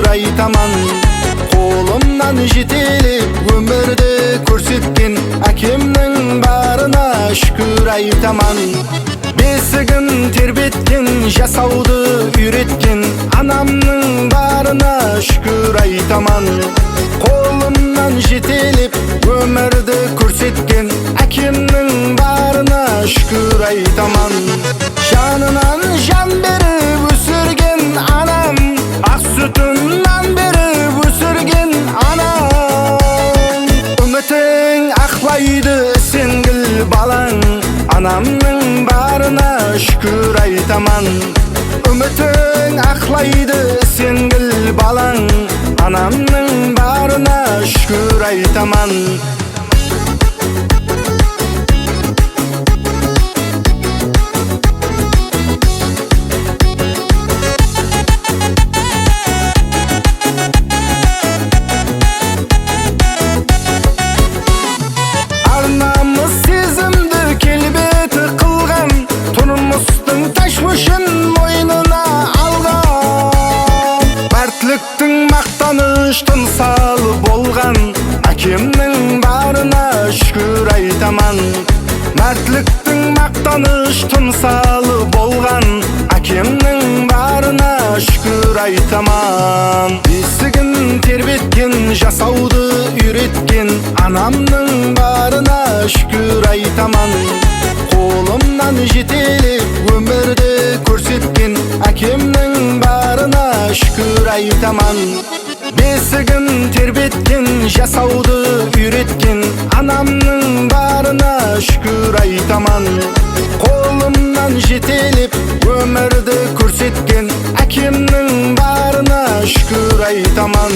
aytaman. Kolumdan жетелеп өмірді көрсеткен әкемнің барына шүкір айтаман. Бесігін тербеткен, жасауды үйреткен анамның барына шүкір айтаман. Қолымнан жетелеп өмірді көрсеткен әкемнің барына шүкір айтаман. Жанынан жан беріп өсірген анам, ақ сүтімнен беріп өсірген анам. Үмітің ақлайды сенгіл балаң, анамның барына шүкір айтаман. Үмітің ақлайды сенгіл балаң, анамның барына шүкір айтаман. Арнамыз сезімді келбеті қылған, тұрмыстың ташвышын мойнына алған. Мәртліктің мақтаныш тымсалы болған, әкемнің барына шүкір айтаман. Мәртліктің мақтаныш тымсалы болған, әкемнің барына шүкір айтаман. Бесігін тербеткен, жасауды үйреткен анамның барына шүкір айтаман. Қолымнан жетелеп өмірді көрсеткен әкемнің барына шүкір айтаман. Бесігін тербеткен, жасауды үйреткен анамның барына шүкір айтаман. Қолымнан жетелеп өмірді көрсеткен әкемнің барына шүкір айтаман.